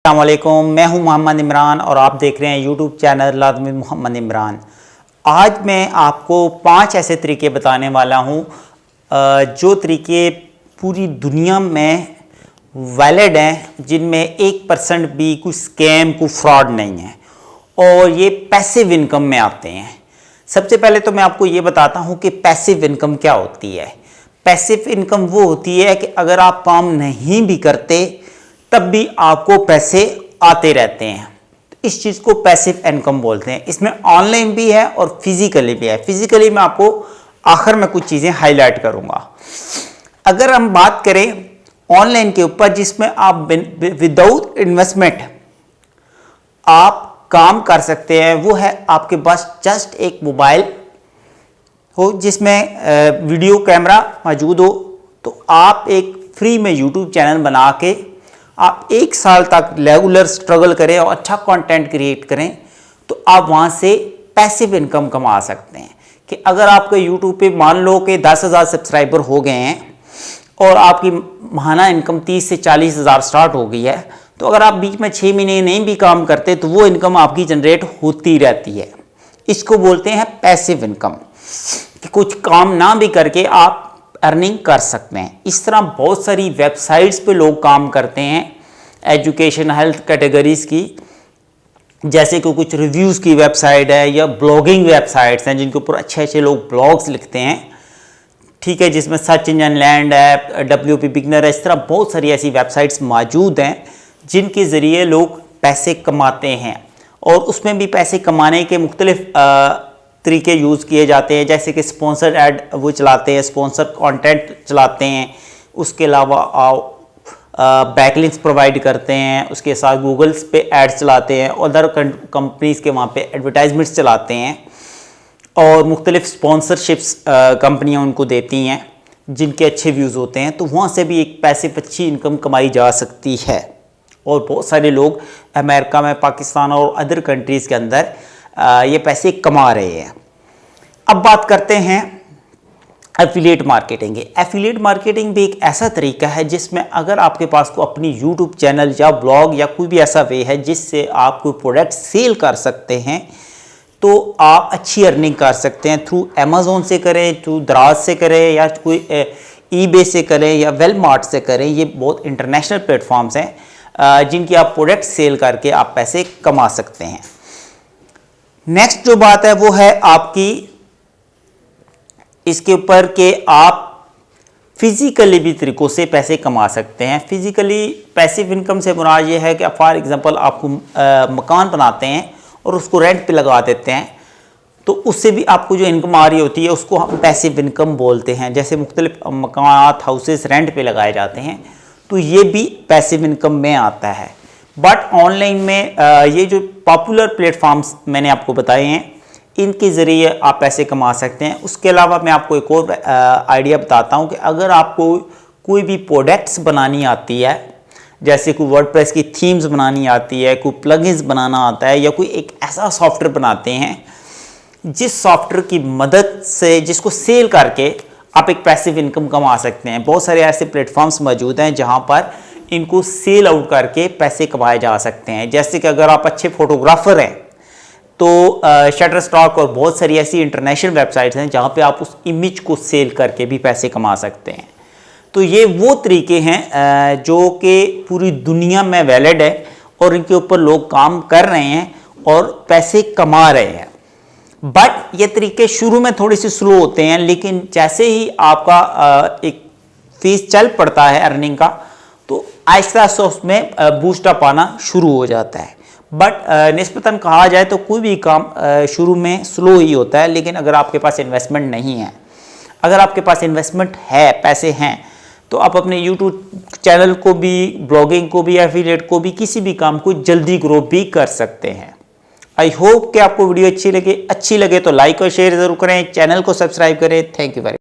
अस्सलाम वालेकुम, मैं हूं मोहम्मद इमरान और आप देख रहे हैं यूट्यूब चैनल लाज़मी मोहम्मद इमरान। आज मैं आपको 5 ऐसे तरीके बताने वाला हूं जो तरीके पूरी दुनिया में वैलिड हैं, जिनमें 1% भी कोई स्कैम कोई फ्रॉड नहीं है और ये पैसिव इनकम में आते हैं। सबसे पहले तो मैं आपको ये बताता हूं कि पैसिव इनकम क्या होती है। पैसिव इनकम वो होती है कि अगर आप काम नहीं भी करते तब भी आपको पैसे आते रहते हैं। इस चीज़ को पैसिव इनकम बोलते हैं। इसमें ऑनलाइन भी है और फिजिकली भी है। फिजिकली मैं आपको आखिर में कुछ चीज़ें हाईलाइट करूंगा। अगर हम बात करें ऑनलाइन के ऊपर, जिसमें आप विदाउट इन्वेस्टमेंट आप काम कर सकते हैं, वो है आपके पास जस्ट एक मोबाइल हो जिसमें वीडियो कैमरा मौजूद हो, तो आप एक फ्री में यूट्यूब चैनल बना के आप 1 साल तक रेगुलर स्ट्रगल करें और अच्छा कंटेंट क्रिएट करें, तो आप वहाँ से पैसिव इनकम कमा सकते हैं। कि अगर आपके यूट्यूब पे मान लो कि 10,000 सब्सक्राइबर हो गए हैं और आपकी माहाना इनकम 30 से 40 हज़ार स्टार्ट हो गई है, तो अगर आप बीच में 6 महीने नहीं भी काम करते तो वो इनकम आपकी जनरेट होती रहती है। इसको बोलते हैं पैसिव इनकम, कि कुछ काम ना भी करके आप अर्निंग कर सकते हैं। इस तरह बहुत सारी वेबसाइट्स पे लोग काम करते हैं एजुकेशन हेल्थ कैटेगरीज की, जैसे कि कुछ रिव्यूज़ की वेबसाइट है या ब्लॉगिंग वेबसाइट्स हैं जिनके ऊपर अच्छे अच्छे लोग ब्लॉग्स लिखते हैं, ठीक है, जिसमें सर्च इंजन लैंड है, WP बिगनर है। इस तरह बहुत सारी ऐसी वेबसाइट्स मौजूद हैं जिनके ज़रिए लोग पैसे कमाते हैं और उसमें भी पैसे कमाने के मुख्तलिफ तरीके यूज़ किए जाते हैं, जैसे कि स्पॉन्सर्ड ऐड वो चलाते हैं, स्पॉन्सर कंटेंट चलाते हैं, उसके अलावा बैकलिंक्स प्रोवाइड करते हैं, उसके साथ गूगल्स पे एड्स चलाते हैं, अदर कंपनीज़ के वहाँ पे एडवर्टाइजमेंट्स चलाते हैं और मुख्तलिफ स्पॉन्सरशिप्स कंपनियाँ उनको देती हैं जिनके अच्छे व्यूज़ होते हैं, तो वहाँ से भी एक पैसे अच्छी इनकम कमाई जा सकती है। और बहुत सारे लोग अमेरिका में, पाकिस्तान और अदर कंट्रीज़ के अंदर ये पैसे कमा रहे हैं। अब बात करते हैं एफिलिएट मार्केटिंग की। एफिलिएट मार्केटिंग भी एक ऐसा तरीका है जिसमें अगर आपके पास को अपनी यूट्यूब चैनल या ब्लॉग या कोई भी ऐसा वे है जिससे आप कोई प्रोडक्ट सेल कर सकते हैं, तो आप अच्छी अर्निंग कर सकते हैं। थ्रू अमेज़ोन से करें, थ्रू दराज से करें, या कोई ईबे से करें या वेलमार्ट से करें। ये बहुत इंटरनेशनल प्लेटफॉर्म्स हैं जिनकी आप प्रोडक्ट सेल करके आप पैसे कमा सकते हैं। नेक्स्ट जो बात है वो है आपकी इसके ऊपर कि आप फिजिकली भी तरीक़ों से पैसे कमा सकते हैं। फिजिकली पैसिव इनकम से मुराद ये है कि फॉर एग्जांपल आपको मकान बनाते हैं और उसको रेंट पे लगा देते हैं, तो उससे भी आपको जो इनकम आ रही होती है उसको हम पैसिव इनकम बोलते हैं। जैसे मुख्तलिफ मकान हाउसेस रेंट पे लगाए जाते हैं, तो ये भी पैसिव इनकम में आता है। बट ऑनलाइन में ये जो पॉपुलर प्लेटफॉर्म्स मैंने आपको बताए हैं, इनके ज़रिए आप पैसे कमा सकते हैं। उसके अलावा मैं आपको एक और आइडिया बताता हूँ कि अगर आपको कोई भी प्रोडक्ट्स बनानी आती है, जैसे कोई वर्डप्रेस की थीम्स बनानी आती है, कोई प्लगइन्स बनाना आता है, या कोई एक ऐसा सॉफ्टवेयर बनाते हैं जिस सॉफ्टवेयर की मदद से जिसको सेल करके आप एक पैसिव इनकम कमा सकते हैं। बहुत सारे ऐसे प्लेटफॉर्म्स मौजूद हैं जहाँ पर इनको सेल आउट करके पैसे कमाए जा सकते हैं। जैसे कि अगर आप अच्छे फोटोग्राफर हैं तो शटरस्टॉक और बहुत सारी ऐसी इंटरनेशनल वेबसाइट्स हैं जहाँ पे आप उस इमेज को सेल करके भी पैसे कमा सकते हैं। तो ये वो तरीके हैं जो कि पूरी दुनिया में वैलिड है और इनके ऊपर लोग काम कर रहे हैं और पैसे कमा रहे हैं। बट ये तरीके शुरू में थोड़ी सी स्लो होते हैं, लेकिन जैसे ही आपका एक फीस चल पड़ता है अर्निंग का, तो आहिस्ता आहिस्ता उसमें बूस्टअप आना शुरू हो जाता है। बट निस्बतन कहा जाए तो कोई भी काम शुरू में स्लो ही होता है, लेकिन अगर आपके पास इन्वेस्टमेंट नहीं है, अगर आपके पास इन्वेस्टमेंट है, पैसे हैं, तो आप अपने यूट्यूब चैनल को भी, ब्लॉगिंग को भी, एफिलिएट को भी, किसी भी काम को जल्दी ग्रो भी कर सकते हैं। आई होप कि आपको वीडियो अच्छी लगे तो लाइक और शेयर ज़रूर करें, चैनल को सब्सक्राइब करें। Thank you very much.